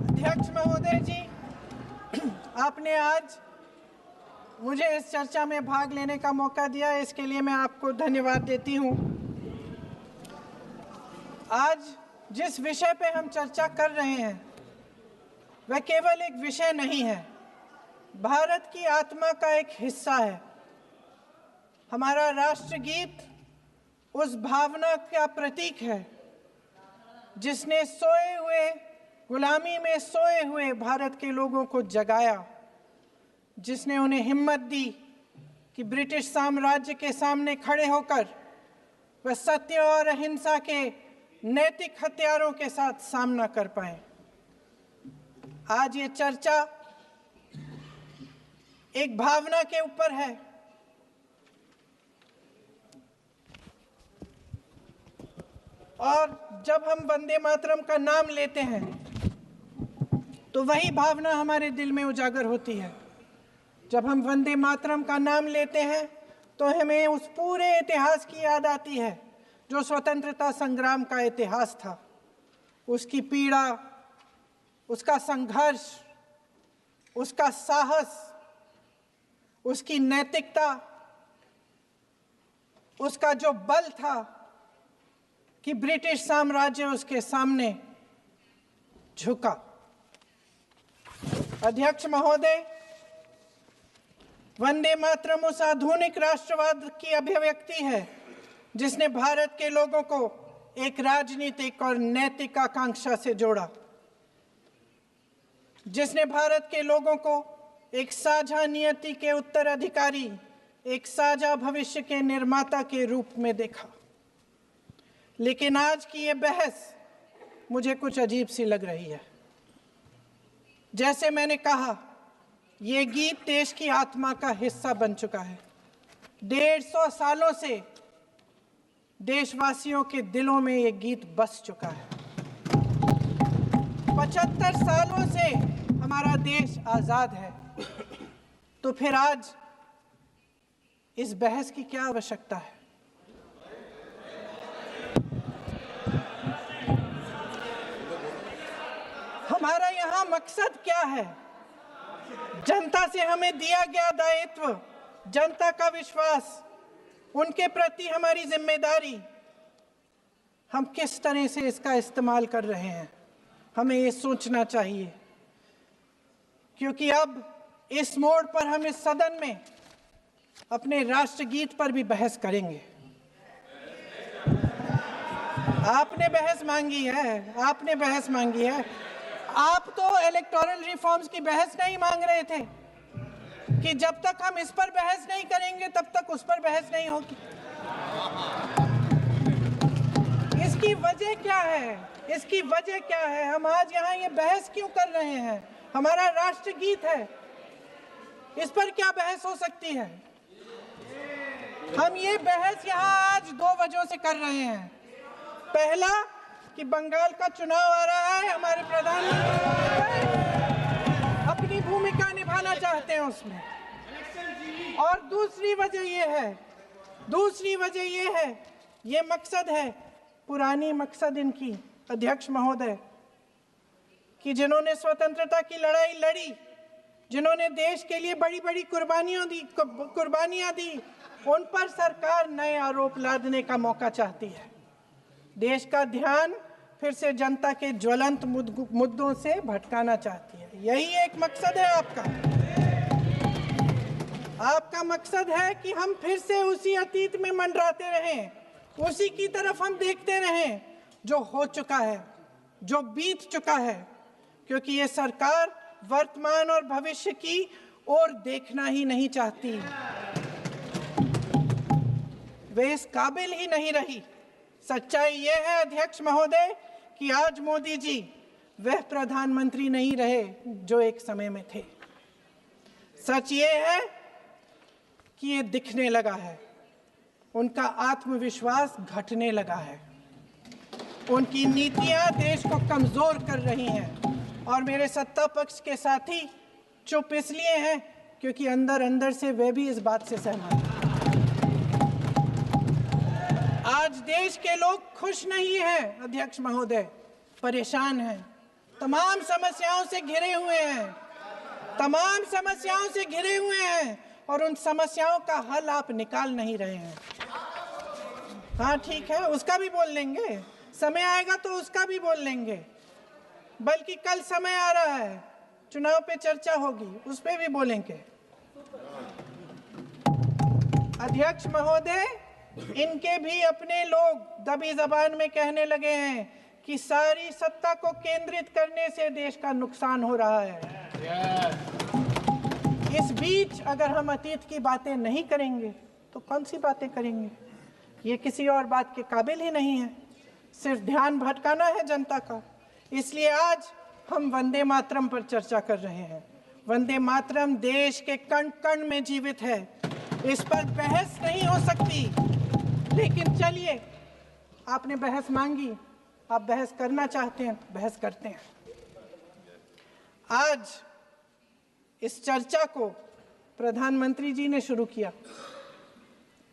अध्यक्ष महोदय जी, आपने आज मुझे इस चर्चा में भाग लेने का मौका दिया, इसके लिए मैं आपको धन्यवाद देती हूँ। आज जिस विषय पे हम चर्चा कर रहे हैं वह केवल एक विषय नहीं है, भारत की आत्मा का एक हिस्सा है। हमारा राष्ट्रगीत उस भावना का प्रतीक है जिसने सोए हुए, गुलामी में सोए हुए भारत के लोगों को जगाया, जिसने उन्हें हिम्मत दी कि ब्रिटिश साम्राज्य के सामने खड़े होकर वह सत्य और अहिंसा के नैतिक हथियारों के साथ सामना कर पाए। आज ये चर्चा एक भावना के ऊपर है। और जब हम वंदे मातरम का नाम लेते हैं तो वही भावना हमारे दिल में उजागर होती है। जब हम वंदे मातरम का नाम लेते हैं तो हमें उस पूरे इतिहास की याद आती है जो स्वतंत्रता संग्राम का इतिहास था, उसकी पीड़ा, उसका संघर्ष, उसका साहस, उसकी नैतिकता, उसका जो बल था कि ब्रिटिश साम्राज्य उसके सामने झुका। अध्यक्ष महोदय, वंदे मातरम उस आधुनिक राष्ट्रवाद की अभिव्यक्ति है जिसने भारत के लोगों को एक राजनीतिक और नैतिक आकांक्षा से जोड़ा, जिसने भारत के लोगों को एक साझा नियति के उत्तराधिकारी, एक साझा भविष्य के निर्माता के रूप में देखा। लेकिन आज की ये बहस मुझे कुछ अजीब सी लग रही है। जैसे मैंने कहा, ये गीत देश की आत्मा का हिस्सा बन चुका है। 150 सालों से देशवासियों के दिलों में ये गीत बस चुका है। 75 सालों से हमारा देश आजाद है, तो फिर आज इस बहस की क्या आवश्यकता है? हमारा यहाँ मकसद क्या है? जनता से हमें दिया गया दायित्व, जनता का विश्वास, उनके प्रति हमारी जिम्मेदारी, हम किस तरह से इसका इस्तेमाल कर रहे हैं, हमें ये सोचना चाहिए। क्योंकि अब इस मोड़ पर हम इस सदन में अपने राष्ट्रगीत पर भी बहस करेंगे। आपने बहस मांगी है, आपने बहस मांगी है। आप तो इलेक्टोरल रिफॉर्म्स की बहस नहीं मांग रहे थे कि जब तक हम इस पर बहस नहीं करेंगे तब तक उस पर बहस नहीं होगी। इसकी वजह क्या है? इसकी वजह क्या है? हम आज यहाँ ये बहस क्यों कर रहे हैं? हमारा राष्ट्रगीत है, इस पर क्या बहस हो सकती है? हम ये बहस यहाँ आज 2 वजहों से कर रहे हैं। पहला कि बंगाल का चुनाव आ रहा है, हमारे प्रधानमंत्री अपनी भूमिका निभाना चाहते हैं उसमें। और दूसरी वजह ये है, ये मकसद है, पुरानी मकसद इनकी, अध्यक्ष महोदय, कि जिन्होंने स्वतंत्रता की लड़ाई लड़ी, जिन्होंने देश के लिए बड़ी बड़ी कुर्बानियां दी, उन पर सरकार नए आरोप लादने का मौका चाहती है। देश का ध्यान फिर से जनता के ज्वलंत मुद्दों से भटकाना चाहती है। यही एक मकसद है आपका। आपका मकसद है कि हम फिर से उसी अतीत में मंडराते रहें, उसी की तरफ हम देखते रहें जो हो चुका है, जो बीत चुका है, क्योंकि ये सरकार वर्तमान और भविष्य की ओर देखना ही नहीं चाहती। वे इस काबिल ही नहीं रही। सच्चाई ये है अध्यक्ष महोदय कि आज मोदी जी वह प्रधानमंत्री नहीं रहे जो एक समय में थे। सच ये है कि ये दिखने लगा है, उनका आत्मविश्वास घटने लगा है, उनकी नीतियां देश को कमजोर कर रही हैं। और मेरे सत्ता पक्ष के साथी चुप इसलिए हैं क्योंकि अंदर अंदर से वे भी इस बात से सहमत हैं। आज देश के लोग खुश नहीं हैं अध्यक्ष महोदय, परेशान हैं, तमाम समस्याओं से घिरे हुए हैं, तमाम समस्याओं से घिरे हुए हैं और उन समस्याओं का हल आप निकाल नहीं रहे हैं। हाँ ठीक है, उसका भी बोल लेंगे, समय आएगा तो उसका भी बोल लेंगे, बल्कि कल समय आ रहा है, चुनाव पे चर्चा होगी, उस पे भी बोलेंगे। अध्यक्ष महोदय, इनके भी अपने लोग दबी जबान में कहने लगे हैं कि सारी सत्ता को केंद्रित करने से देश का नुकसान हो रहा है। इस बीच अगर हम अतीत की बातें नहीं करेंगे तो कौन सी बातें करेंगे? ये किसी और बात के काबिल ही नहीं है, सिर्फ ध्यान भटकाना है जनता का। इसलिए आज हम वंदे मातरम पर चर्चा कर रहे हैं। वंदे मातरम देश के कण कण में जीवित है, इस पर बहस नहीं हो सकती। लेकिन चलिए, आपने बहस मांगी, आप बहस करना चाहते हैं, बहस करते हैं। आज इस चर्चा को प्रधानमंत्री जी ने शुरू किया,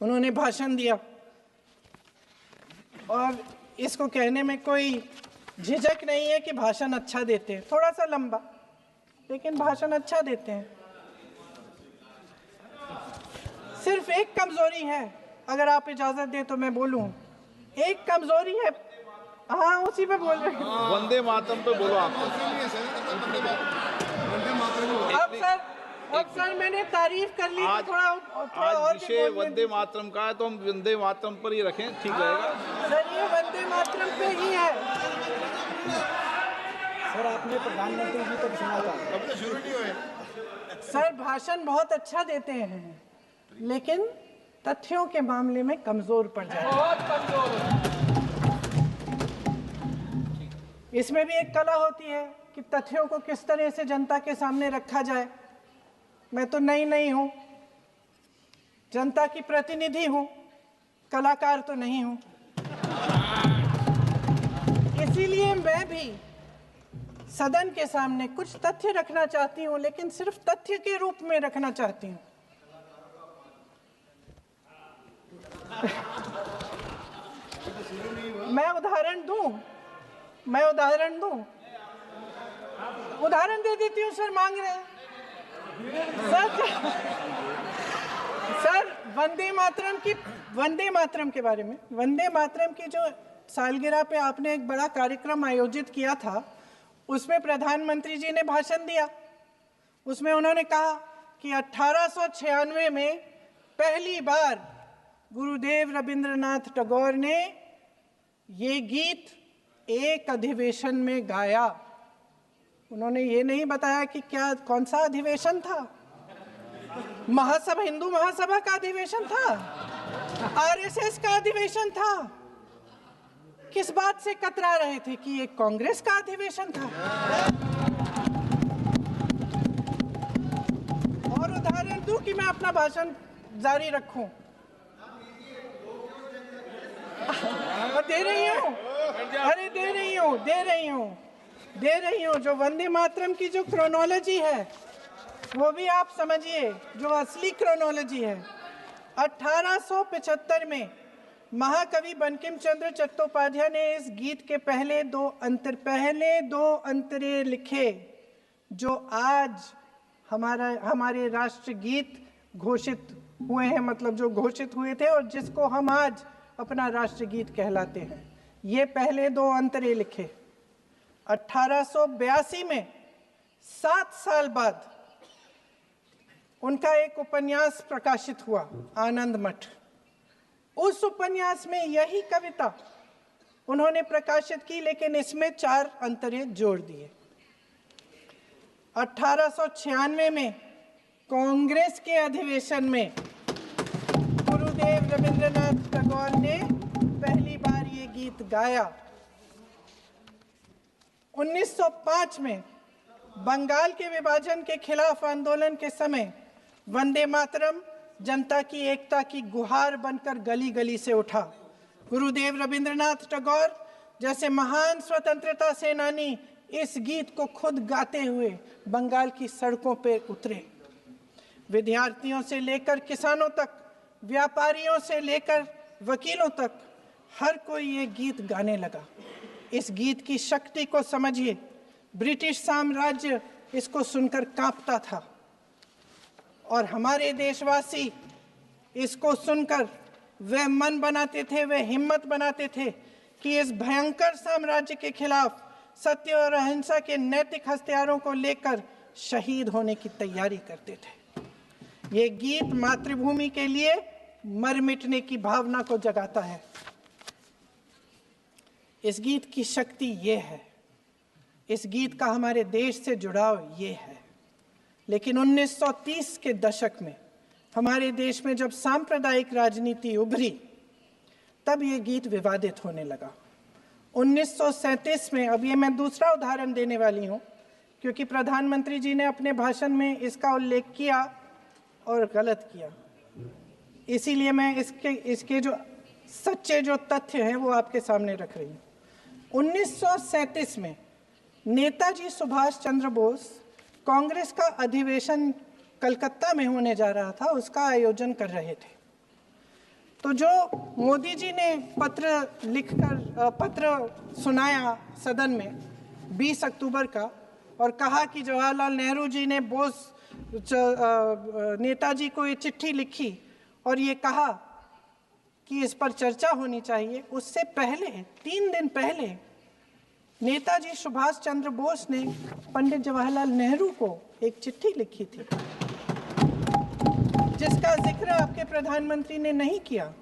उन्होंने भाषण दिया और इसको कहने में कोई झिझक नहीं है कि भाषण अच्छा देते हैं, थोड़ा सा लंबा, लेकिन भाषण अच्छा देते हैं। सिर्फ एक कमजोरी है, अगर आप इजाजत दें तो मैं बोलूं, एक कमजोरी है। हाँ, उसी पे बोल रहे हैं, वंदे मातरम पे बोलो आप। अब सर मैंने तारीफ कर ली, तो थोड़ा और विषय वंदे मातरम का है तो हम वंदे मातरम पर ही रखें, ठीक रहेगा। सर ये वंदे मातरम पे ही है। सर आपने प्रधानमंत्री जी तक सुना था, अब तो शुरू नहीं हुए। सर भाषण बहुत अच्छा देते हैं, लेकिन तथ्यों के मामले में कमजोर पड़ जाते हैं, बहुत कमजोर। इसमें भी एक कला होती है कि तथ्यों को किस तरह से जनता के सामने रखा जाए। मैं तो नहीं हूं, जनता की प्रतिनिधि हूं, कलाकार तो नहीं हूं। इसीलिए मैं भी सदन के सामने कुछ तथ्य रखना चाहती हूं, लेकिन सिर्फ तथ्य के रूप में रखना चाहती हूं। मैं उदाहरण दूं, उदाहरण दे देती हूँ। सर मांग रहे हैं सर वंदे मातरम के बारे में, वंदे मातरम की जो सालगिरह पे आपने एक बड़ा कार्यक्रम आयोजित किया था, उसमें प्रधानमंत्री जी ने भाषण दिया। उसमें उन्होंने कहा कि 1896 में पहली बार गुरुदेव रविंद्रनाथ टैगोर ने ये गीत एक अधिवेशन में गाया। उन्होंने ये नहीं बताया कि कौन सा अधिवेशन था, महासभा, हिंदू महासभा का अधिवेशन था, आरएसएस का अधिवेशन था। किस बात से कतरा रहे थे कि ये कांग्रेस का अधिवेशन था? और उदाहरण दूं कि मैं अपना भाषण जारी रखूं? दे रही हूं। जो वंदे मातरम की जो क्रोनोलॉजी है वो भी आप समझिए, जो असली क्रोनोलॉजी है। 1875 में महाकवि बंकिम चंद्र चट्टोपाध्याय ने इस गीत के पहले दो अंतरे लिखे, जो आज हमारे राष्ट्रगीत घोषित हुए हैं, मतलब जो घोषित हुए थे और जिसको हम आज अपना राष्ट्रगीत कहलाते हैं। ये पहले दो अंतरे लिखे। 1882 में 7 साल बाद उनका एक उपन्यास प्रकाशित हुआ, आनंद मठ। उस उपन्यास में यही कविता उन्होंने प्रकाशित की, लेकिन इसमें 4 अंतरे जोड़ दिए। 1896 में कांग्रेस के अधिवेशन में गुरुदेव रविंद्रनाथ टैगोर ने पहली बार ये गीत गाया। 1905 में बंगाल के विभाजन के खिलाफ आंदोलन के समय वंदे मातरम जनता की एकता की गुहार बनकर गली गली से उठा। गुरुदेव रविंद्रनाथ टैगोर जैसे महान स्वतंत्रता सेनानी इस गीत को खुद गाते हुए बंगाल की सड़कों पर उतरे। विद्यार्थियों से लेकर किसानों तक, व्यापारियों से लेकर वकीलों तक, हर कोई ये गीत गाने लगा। इस गीत की शक्ति को समझिए। ब्रिटिश साम्राज्य इसको सुनकर कांपता था और हमारे देशवासी इसको सुनकर वे मन बनाते थे, वे हिम्मत बनाते थे कि इस भयंकर साम्राज्य के खिलाफ सत्य और अहिंसा के नैतिक हथियारों को लेकर शहीद होने की तैयारी करते थे। ये गीत मातृभूमि के लिए मर मिटने की भावना को जगाता है। इस गीत की शक्ति ये है, इस गीत का हमारे देश से जुड़ाव ये है। लेकिन 1930 के दशक में हमारे देश में जब सांप्रदायिक राजनीति उभरी, तब ये गीत विवादित होने लगा। 1937 में, अब ये मैं दूसरा उदाहरण देने वाली हूँ क्योंकि प्रधानमंत्री जी ने अपने भाषण में इसका उल्लेख किया और गलत किया, इसीलिए मैं इसके जो सच्चे जो तथ्य हैं वो आपके सामने रख रही हूँ। 1937 में नेताजी सुभाष चंद्र बोस कांग्रेस का अधिवेशन कलकत्ता में होने जा रहा था, उसका आयोजन कर रहे थे। तो जो मोदी जी ने पत्र सुनाया सदन में 20 अक्टूबर का और कहा कि जवाहरलाल नेहरू जी ने नेताजी को ये चिट्ठी लिखी और ये कहा कि इस पर चर्चा होनी चाहिए, उससे पहले 3 दिन पहले नेताजी सुभाष चंद्र बोस ने पंडित जवाहरलाल नेहरू को एक चिट्ठी लिखी थी जिसका जिक्र आपके प्रधानमंत्री ने नहीं किया।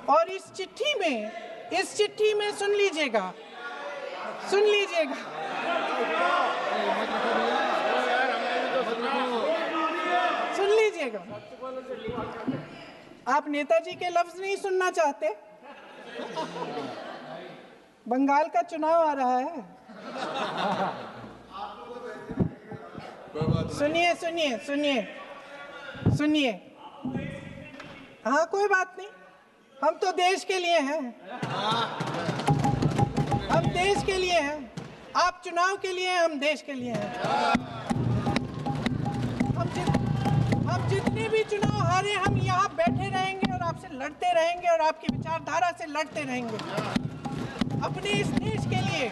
और इस चिट्ठी में सुन लीजिएगा, आप नेताजी के लफ्ज नहीं सुनना चाहते? बंगाल का चुनाव आ रहा है। सुनिए। हाँ, कोई बात नहीं, हम तो देश के लिए हैं, हम देश के लिए हैं। आप चुनाव के लिए, हम देश के लिए हैं। हम जितने भी चुनाव हारे, हम यहाँ बैठे रहेंगे और आपसे लड़ते रहेंगे और आपकी विचारधारा से लड़ते रहेंगे। अपने इस देश के लिए,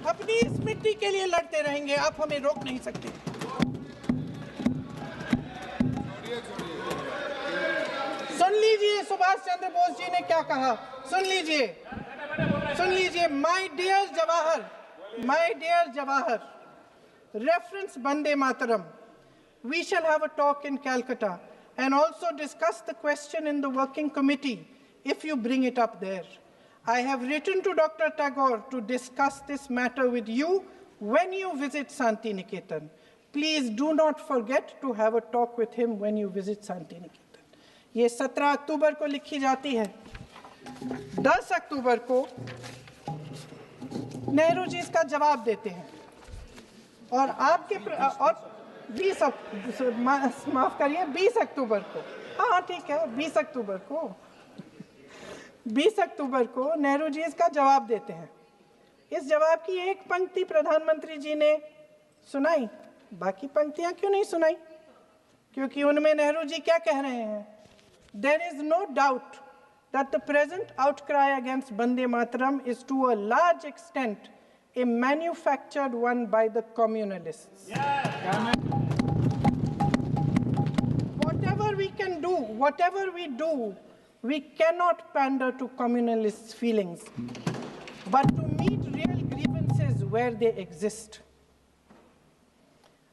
अपनी इस मिट्टी के लिए लड़ते रहेंगे। आप हमें रोक नहीं सकते। सुन लीजिए सुभाष चंद्र बोस जी ने क्या कहा, सुन लीजिए। My dear Jawahar, reference Vande Mataram. We shall have a talk in Calcutta and also discuss the question in the working committee if you bring it up there. I have written to Dr. Tagore to discuss this matter with you when you visit Santi Niketan. Please do not forget to have a talk with him when you visit Santi Niketan. ये 17 अक्टूबर को लिखी जाती है। 10 अक्टूबर को नेहरू जी इसका जवाब देते हैं और और 20 अक्टूबर को, हाँ ठीक है, 20 अक्टूबर को नेहरू जी इसका जवाब देते हैं। इस जवाब की एक पंक्ति प्रधानमंत्री जी ने सुनाई, बाकी पंक्तियां क्यों नहीं सुनाई? क्योंकि उनमें नेहरू जी क्या कह रहे हैं? There is no doubt that the present outcry against Vande Mataram is to a large extent a manufactured one by the communalists. Whatever we do, we cannot pander to communalists' feelings, but to meet real grievances where they exist.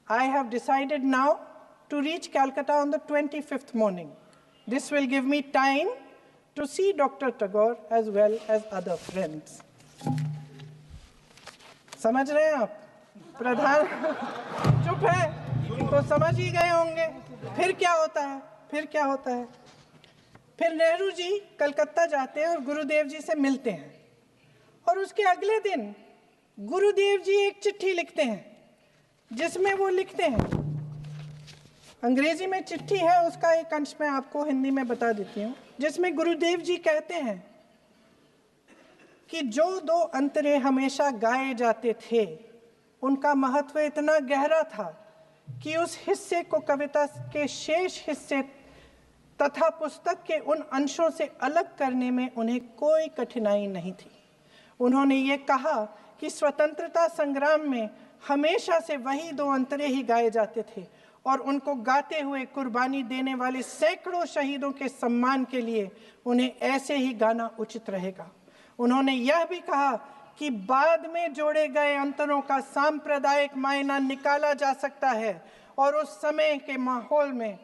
I have decided now to reach Calcutta on the 25th morning. This will give me time to see Dr. Tagore as well as other friends. समझ रहे हैं आप? प्रधान चुप है तो समझ ही गए होंगे। फिर क्या होता है? फिर नेहरू जी कलकत्ता जाते हैं और गुरुदेव जी से मिलते हैं और उसके अगले दिन गुरुदेव जी एक चिट्ठी लिखते हैं जिसमें वो लिखते हैं, अंग्रेजी में चिट्ठी है, उसका एक अंश मैं आपको हिंदी में बता देती हूँ, जिसमें गुरुदेव जी कहते हैं कि जो 2 अंतरे हमेशा गाए जाते थे उनका महत्व इतना गहरा था कि उस हिस्से को कविता के शेष हिस्से तथा पुस्तक के उन अंशों से अलग करने में उन्हें कोई कठिनाई नहीं थी। उन्होंने ये कहा कि स्वतंत्रता संग्राम में हमेशा से वही दो अंतरे ही गाए जाते थे और उनको गाते हुए कुर्बानी देने वाले सैकड़ों शहीदों के सम्मान के लिए उन्हें ऐसे ही गाना उचित रहेगा। उन्होंने यह भी कहा कि बाद में जोड़े गए अंतरों का सांप्रदायिक मायना निकाला जा सकता है और उस समय के माहौल में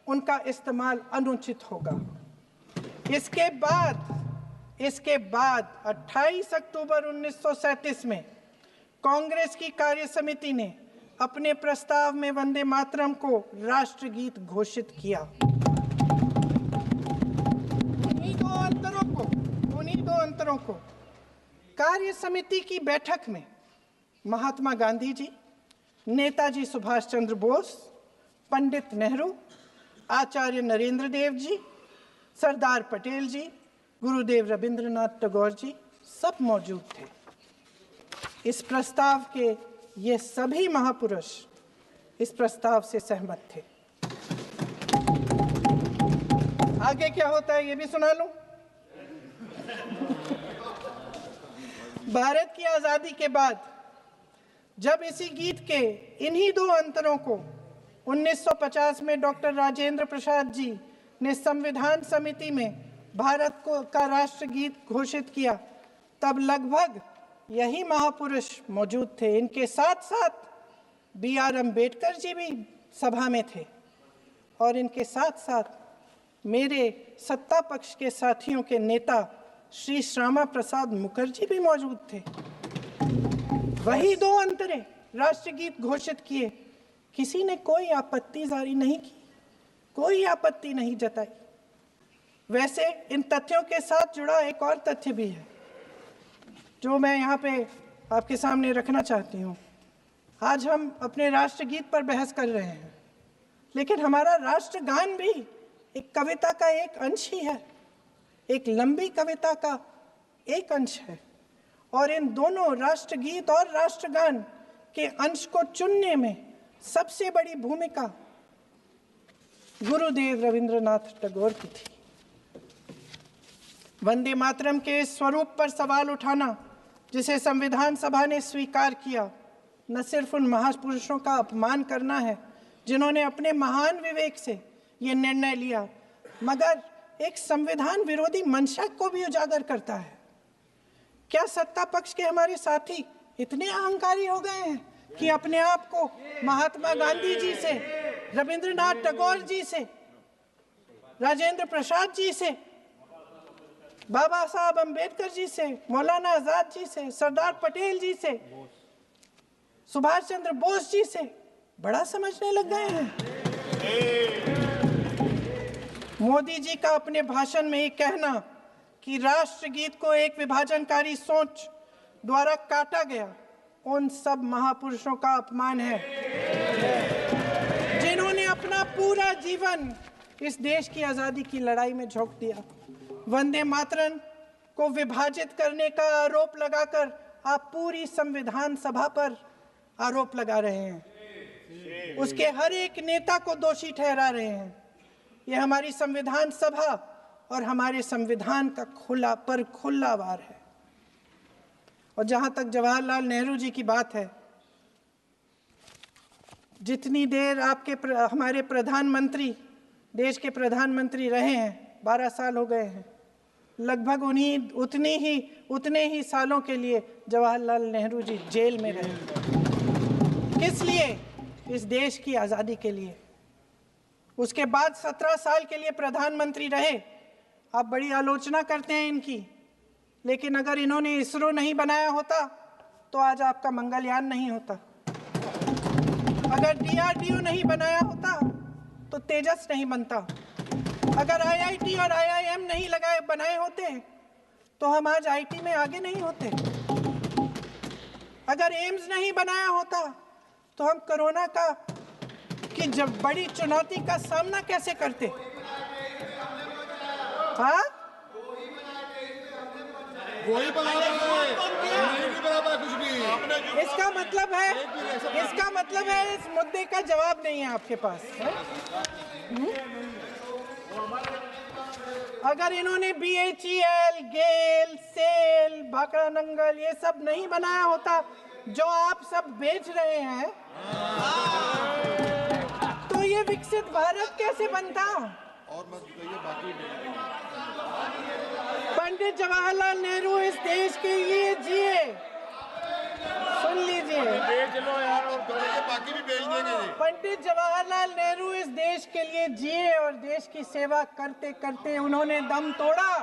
उनका इस्तेमाल अनुचित होगा। इसके बाद 28 अक्टूबर 1937 में कांग्रेस की कार्य समिति ने अपने प्रस्ताव में वंदे मातरम को राष्ट्रगीत घोषित किया। उन्हीं दो अंतरों को कार्य समिति की बैठक में महात्मा गांधी जी, नेताजी सुभाष चंद्र बोस, पंडित नेहरू, आचार्य नरेंद्र देव जी, सरदार पटेल जी, गुरुदेव रविंद्रनाथ टैगोर जी सब मौजूद थे। इस प्रस्ताव के ये सभी महापुरुष इस प्रस्ताव से सहमत थे। आगे क्या होता है ये भी सुना लूं। भारत की आजादी के बाद जब इसी गीत के इन्हीं दो अंतरों को 1950 में डॉक्टर राजेंद्र प्रसाद जी ने संविधान समिति में भारत का राष्ट्रगीत घोषित किया, तब लगभग यही महापुरुष मौजूद थे। इनके साथ साथ B.R. अम्बेडकर जी भी सभा में थे और इनके साथ साथ मेरे सत्ता पक्ष के साथियों के नेता श्री श्यामा प्रसाद मुखर्जी भी मौजूद थे। वही दो अंतरे राष्ट्रगीत घोषित किए। किसी ने कोई आपत्ति जारी नहीं की, कोई आपत्ति नहीं जताई। वैसे इन तथ्यों के साथ जुड़ा एक और तथ्य भी है जो मैं यहाँ पे आपके सामने रखना चाहती हूँ। आज हम अपने राष्ट्रगीत पर बहस कर रहे हैं, लेकिन हमारा राष्ट्रगान भी एक कविता का एक अंश ही है, एक लंबी कविता का एक अंश है। और इन दोनों राष्ट्रगीत और राष्ट्रगान के अंश को चुनने में सबसे बड़ी भूमिका गुरुदेव रविंद्रनाथ टैगोर की थी। वंदे मातरम के स्वरूप पर सवाल उठाना, जिसे संविधान सभा ने स्वीकार किया, न सिर्फ उन महापुरुषों का अपमान करना है जिन्होंने अपने महान विवेक से ये निर्णय लिया, मगर एक संविधान विरोधी मंशा को भी उजागर करता है। क्या सत्ता पक्ष के हमारे साथी इतने अहंकारी हो गए हैं कि अपने आप को महात्मा गांधी जी से, रविंद्रनाथ टैगोर जी से, राजेंद्र प्रसाद जी से, बाबा साहब अम्बेडकर जी से, मौलाना आजाद जी से, सरदार पटेल जी से, सुभाष चंद्र बोस जी से बड़ा समझने लग गए हैं? मोदी जी का अपने भाषण में ये कहना कि राष्ट्रगीत को एक विभाजनकारी सोच द्वारा काटा गया, उन सब महापुरुषों का अपमान है जिन्होंने अपना पूरा जीवन इस देश की आजादी की लड़ाई में झोंक दिया। वंदे मातरम को विभाजित करने का आरोप लगाकर आप पूरी संविधान सभा पर आरोप लगा रहे हैं, उसके हर एक नेता को दोषी ठहरा रहे हैं। यह हमारी संविधान सभा और हमारे संविधान का खुला वार है। और जहां तक जवाहरलाल नेहरू जी की बात है, जितनी देर हमारे प्रधानमंत्री देश के प्रधानमंत्री रहे हैं, 12 साल हो गए हैं, लगभग उतने ही सालों के लिए जवाहरलाल नेहरू जी जेल में रहे। किस लिए? इस देश की आज़ादी के लिए। उसके बाद 17 साल के लिए प्रधानमंत्री रहे। आप बड़ी आलोचना करते हैं इनकी, लेकिन अगर इन्होंने इसरो नहीं बनाया होता तो आज आपका मंगलयान नहीं होता। अगर DRDO नहीं बनाया होता तो तेजस नहीं बनता। अगर IIT और IIM नहीं बनाए होते तो हम आज IT में आगे नहीं होते। अगर एम्स नहीं बनाया होता तो हम कोरोना की जब बड़ी चुनौती का सामना कैसे करते? हाँ, वही बना कुछ भी। इसका मतलब है इस मुद्दे का जवाब नहीं है आपके पास। अगर इन्होंने BHEL, गेल, सेल, भाखड़ा नंगल ये सब नहीं बनाया होता जो आप सब बेच रहे हैं, तो ये विकसित भारत कैसे बनता? और मत कहिए बाकी। पंडित जवाहरलाल नेहरू इस देश के लिए जिए, सुन लीजिए, बेच लो यार, और बाकी भी बेच देंगे जी। पंडित जवाहरलाल नेहरू इस देश के लिए जिए और देश की सेवा करते करते उन्होंने दम तोड़ा।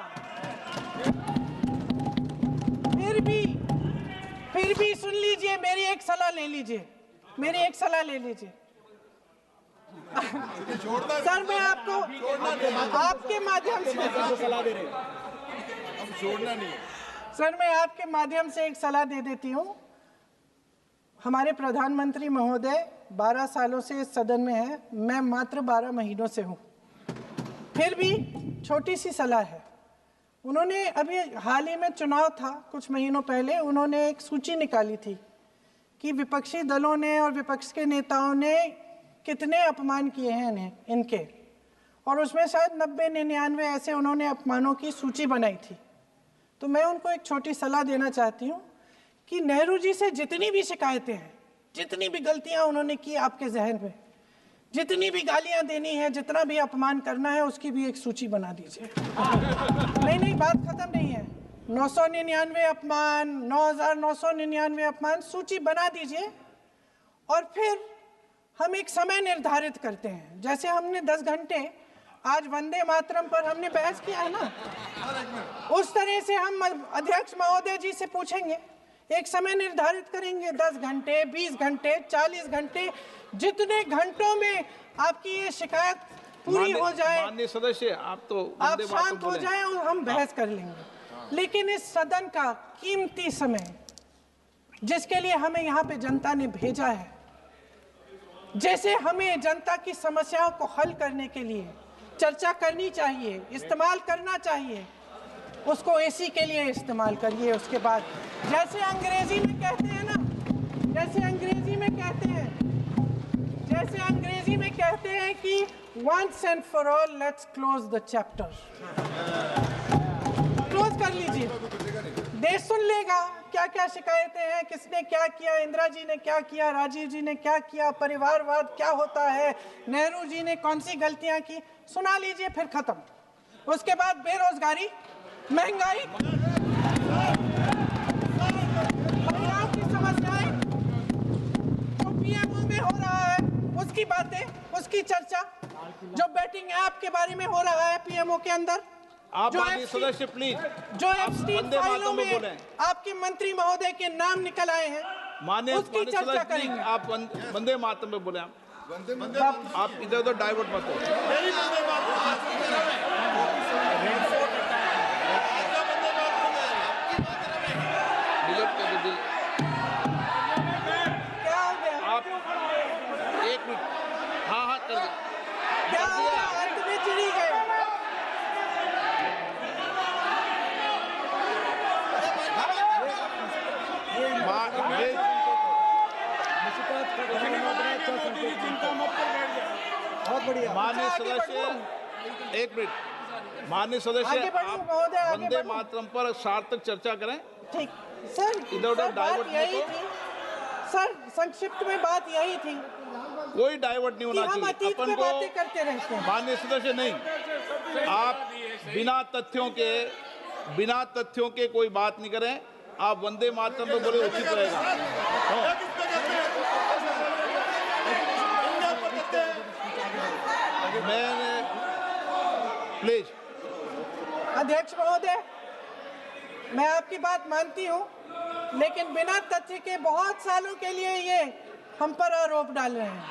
फिर भी सुन लीजिए, मेरी एक सलाह ले लीजिए, मेरी एक सलाह ले लीजिए। सर मैं आपको आपके माध्यम से सलाह दे रहे हैं, हम छोड़ना नहीं। सर मैं आपके माध्यम से एक सलाह दे देती हूँ। हमारे प्रधानमंत्री महोदय 12 सालों से इस सदन में हैं, मैं मात्र 12 महीनों से हूँ। फिर भी छोटी सी सलाह है। उन्होंने अभी हाल ही में चुनाव था, कुछ महीनों पहले उन्होंने एक सूची निकाली थी कि विपक्षी दलों ने और विपक्ष के नेताओं ने कितने अपमान किए हैं इनके, और उसमें शायद 90-99 ऐसे उन्होंने अपमानों की सूची बनाई थी। तो मैं उनको एक छोटी सलाह देना चाहती हूँ कि नेहरू जी से जितनी भी शिकायतें हैं, जितनी भी गलतियाँ उन्होंने की आपके जहन में, जितनी भी गालियाँ देनी है, जितना भी अपमान करना है, उसकी भी एक सूची बना दीजिए। नहीं, बात खत्म नहीं है। 999 अपमान, 9,999 अपमान, सूची बना दीजिए और फिर हम एक समय निर्धारित करते हैं। जैसे हमने 10 घंटे आज वंदे मातरम पर हमने बहस किया है ना, उस तरह से हम अध्यक्ष महोदय जी से पूछेंगे, एक समय निर्धारित करेंगे, 10 घंटे, 20 घंटे, 40 घंटे, जितने घंटों में आपकी ये शिकायत पूरी हो जाए, माननीय सदस्य आप तो आप शांत हो जाएं और हम बहस कर लेंगे। लेकिन इस सदन का कीमती समय, जिसके लिए हमें यहाँ पे जनता ने भेजा है, जैसे हमें जनता की समस्याओं को हल करने के लिए चर्चा करनी चाहिए, इस्तेमाल करना चाहिए, उसको AC के लिए इस्तेमाल करिए। उसके बाद जैसे अंग्रेजी में कहते हैं ना, जैसे अंग्रेजी में कहते हैं कि once and for all let's close the chapter, close कर लीजिए। देश सुन लेगा क्या क्या शिकायतें हैं, किसने क्या किया, इंदिरा जी ने क्या किया, राजीव जी ने क्या किया, परिवारवाद क्या होता है, नेहरू जी ने कौन सी गलतियां की, सुना लीजिए, फिर खत्म। उसके बाद बेरोजगारी, महंगाई, महिलाओं की समस्याएं, जो PMO में हो रहा है उसकी बातें, उसकी चर्चा, जो बेटिंग ऐप के बारे में हो रहा है PMO के अंदर, आप माननीय सदस्य प्लीज, जो एप्स्टीन फाइलों में बोलें। आपके मंत्री महोदय के नाम निकल आए हैं, माननीय उसकी चर्चा करेंगे। आप वंदे मातरम में बोले, आप इधर उधर डाइवर्ट मत हो। क्या हो गया? आप 1 मिनट, हाँ कर दो। क्या हो गया? अंत में चिड़ी गए। बहुत बढ़िया। माननीय आगे सदस्य, 1 मिनट, माननीय सदस्य, आगे बढ़ो आप महोदय, आगे वंदे बढ़ो। मातरम पर सार्थक चर्चा करें। ठीक सर, इधर उधर सर, बात डाइवर्ट मत यही हो। थी सर, संक्षिप्त में बात यही थी कोई डाइवर्ट नहीं कि होना हम चाहिए अतीत अपन में को। बातें करते रहते हैं। माननीय सदस्य नहीं, आप बिना तथ्यों के कोई बात नहीं करें। आप वंदे मातरम पे बोले उचित रहेगा। मैंने प्लीज। अध्यक्ष महोदय, मैं आपकी बात मानती हूँ, लेकिन बिना तथ्य के बहुत सालों के लिए ये हम पर आरोप डाल रहे हैं।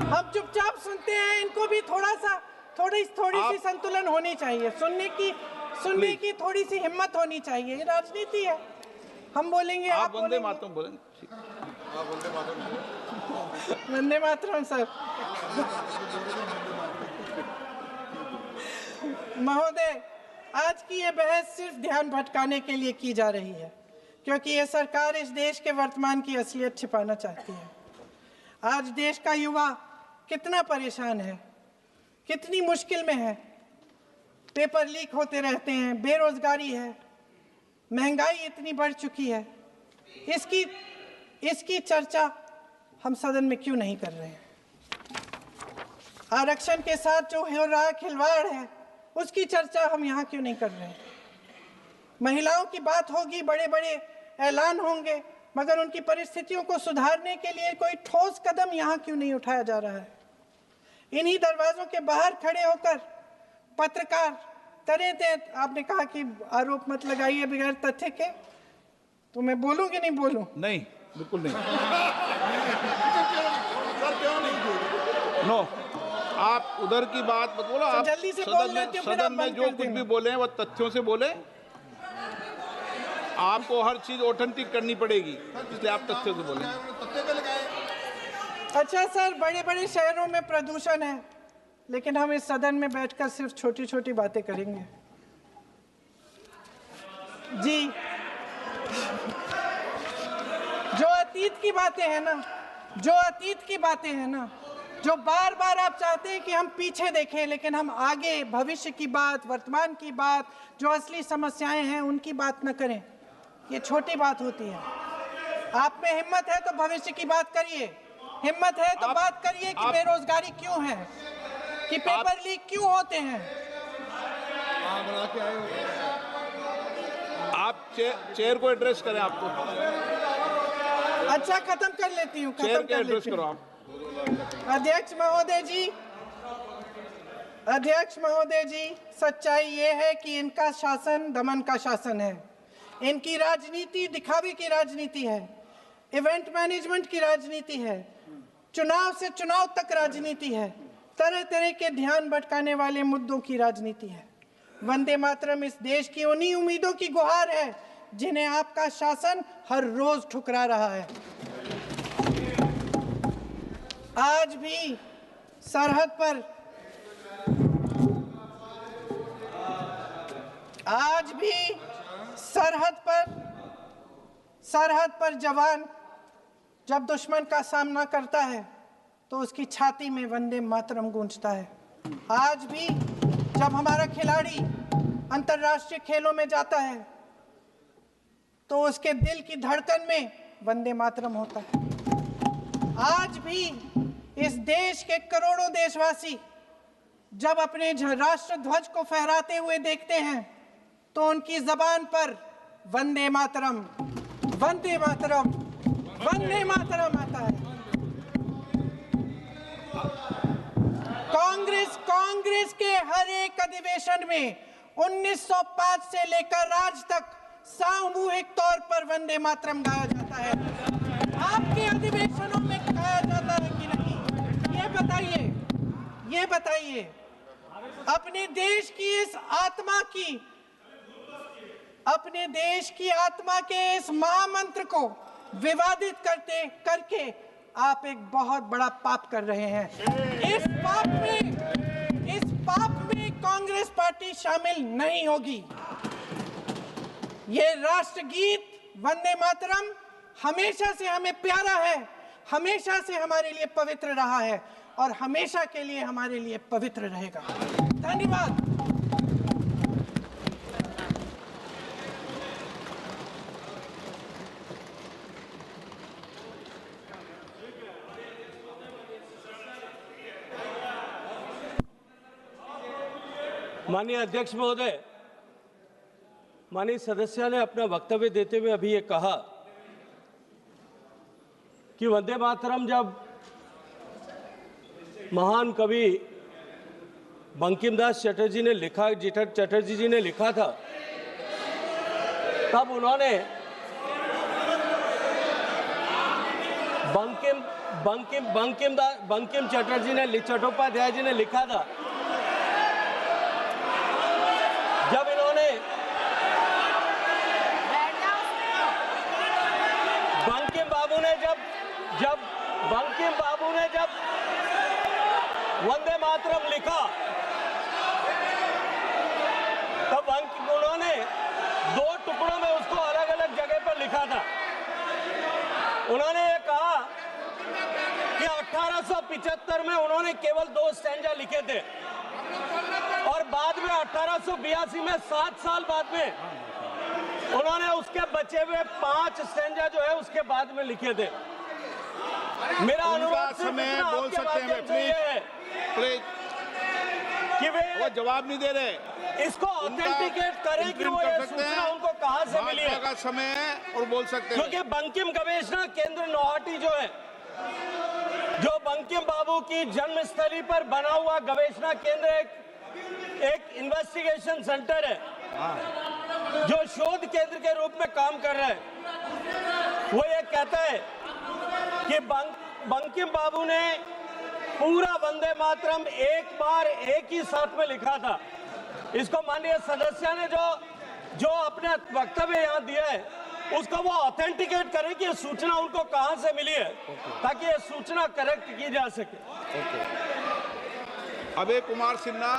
हम चुपचाप सुनते हैं, इनको भी थोड़ी सी संतुलन होनी चाहिए, सुनने की थोड़ी सी हिम्मत होनी चाहिए। ये राजनीति है, हम बोलेंगे, आप वंदे बोलेंगे। मातरम बोलें। वंदे मातरम सर। महोदय, आज की ये बहस सिर्फ ध्यान भटकाने के लिए की जा रही है, क्योंकि ये सरकार इस देश के वर्तमान की असलियत छिपाना चाहती है। आज देश का युवा कितना परेशान है, कितनी मुश्किल में है, पेपर लीक होते रहते हैं, बेरोजगारी है, महंगाई इतनी बढ़ चुकी है, इसकी चर्चा हम सदन में क्यों नहीं कर रहे हैं? आरक्षण के साथ जो हो रहा खिलवाड़ है उसकी चर्चा हम यहाँ क्यों नहीं कर रहे हैं? महिलाओं की बात होगी, बड़े बड़े ऐलान होंगे, मगर उनकी परिस्थितियों को सुधारने के लिए कोई ठोस कदम यहाँ क्यों नहीं उठाया जा रहा है? इन्हीं दरवाजों के बाहर खड़े होकर पत्रकार करें थे। आपने कहा कि आरोप मत लगाइए बगैर तथ्य के, तो मैं बोलूं कि नहीं बोलूं? नहीं, बिल्कुल नहीं। नो, आप उधर की बात मत बोलो। आप जल्दी से बोल लेते हो, फिर आप सदन में बंद जो कर कुछ देना। भी बोले हैं वो तथ्यों से बोले। आपको हर चीज ऑथेंटिक करनी पड़ेगी, इसलिए आप तथ्यों से बोले। तत्ते पे लगाए। अच्छा सर, बड़े बड़े शहरों में प्रदूषण है, लेकिन हम इस सदन में बैठकर सिर्फ छोटी छोटी बातें करेंगे। जी, जो अतीत की बातें हैं ना, जो बार बार आप चाहते हैं कि हम पीछे देखें, लेकिन हम आगे भविष्य की बात, वर्तमान की बात, जो असली समस्याएं हैं उनकी बात न करें, ये छोटी बात होती है। आप में हिम्मत है तो भविष्य की बात करिए, हिम्मत है तो बात करिए कि बेरोजगारी क्यों है, कि पेपर लीक क्यों होते हैं। आप चेयर को एड्रेस करें। आपको अच्छा, खत्म कर लेती हूँ, चेयर के एड्रेस करो आप। अध्यक्ष महोदय जी, सच्चाई ये है कि इनका शासन दमन का शासन है। इनकी राजनीति दिखावे की राजनीति है, इवेंट मैनेजमेंट की राजनीति है, चुनाव से चुनाव तक राजनीति है, तरह तरह के ध्यान भटकाने वाले मुद्दों की राजनीति है। वंदे मातरम इस देश की उन्हीं उम्मीदों की गुहार है जिन्हें आपका शासन हर रोज ठुकरा रहा है। आज भी सरहद पर जवान जब दुश्मन का सामना करता है तो उसकी छाती में वंदे मातरम गूंजता है। आज भी जब हमारा खिलाड़ी अंतर्राष्ट्रीय खेलों में जाता है तो उसके दिल की धड़कन में वंदे मातरम होता है। आज भी इस देश के करोड़ों देशवासी जब अपने राष्ट्र ध्वज को फहराते हुए देखते हैं तो उनकी जबान पर वंदे मातरम, वंदे मातरम, वंदे मातरम आता है। कांग्रेस के हर एक अधिवेशन में 1905 से लेकर आज तक सामूहिक तौर पर वंदे मातरम गाया जाता है। आपके अधिवेशनों में गाया जाता है कि नहीं, ये बताइए। अपने देश की आत्मा के इस महामंत्र को विवादित करके आप एक बहुत बड़ा पाप कर रहे हैं। इस पाप में कांग्रेस पार्टी शामिल नहीं होगी। ये राष्ट्रगीत वंदे मातरम हमेशा से हमें प्यारा है, हमेशा से हमारे लिए पवित्र रहा है और हमेशा के लिए हमारे लिए पवित्र रहेगा। धन्यवाद। माननीय अध्यक्ष महोदय, माननीय सदस्य ने अपना वक्तव्य देते हुए अभी ये कहा कि वंदे मातरम जब महान कवि बंकिम दास चटर्जी जी ने लिखा था, तब उन्होंने बंकिम चट्टोपाध्याय जी ने लिखा था। जब इन्होंने बंकिम बाबू ने जब वंदे मातरम लिखा, तब उन्होंने 2 टुकड़ों में उसको अलग अलग जगह पर लिखा था। उन्होंने ये कहा कि 1875 में उन्होंने केवल 2 स्टैंजा लिखे थे और बाद में 1882 में 7 साल बाद में उन्होंने उसके बचे हुए 5 स्टैंजा जो है उसके बाद में लिखे थे। मेरा अनुरोध सिर्फ समय इतना बोल आपके सकते हैं माध्यम से ये है प्लीज। कि वे वो जवाब नहीं दे रहे, इसको ऑथेंटिकेट करें कि वो ये सूचना उनको कहां से मिली है। भाजपा का समय है और बोल सकते हैं। क्योंकि बंकिम गवेषणा केंद्र नौहाटी जो है, जो बंकिम बाबू की जन्मस्थली पर बना हुआ गवेषणा केंद्र एक इन्वेस्टिगेशन सेंटर है जो शोध केंद्र के रूप में काम कर रहा है। वो ये कहता है कि बंकिम बाबू ने पूरा वंदे मातरम एक बार एक ही साथ में लिखा था। इसको माननीय सदस्य ने जो अपने वक्तव्य यहाँ दिया है उसको वो ऑथेंटिकेट करें कि ये सूचना उनको कहां से मिली है, ताकि ये सूचना करेक्ट की जा सके। अभय कुमार सिन्हा।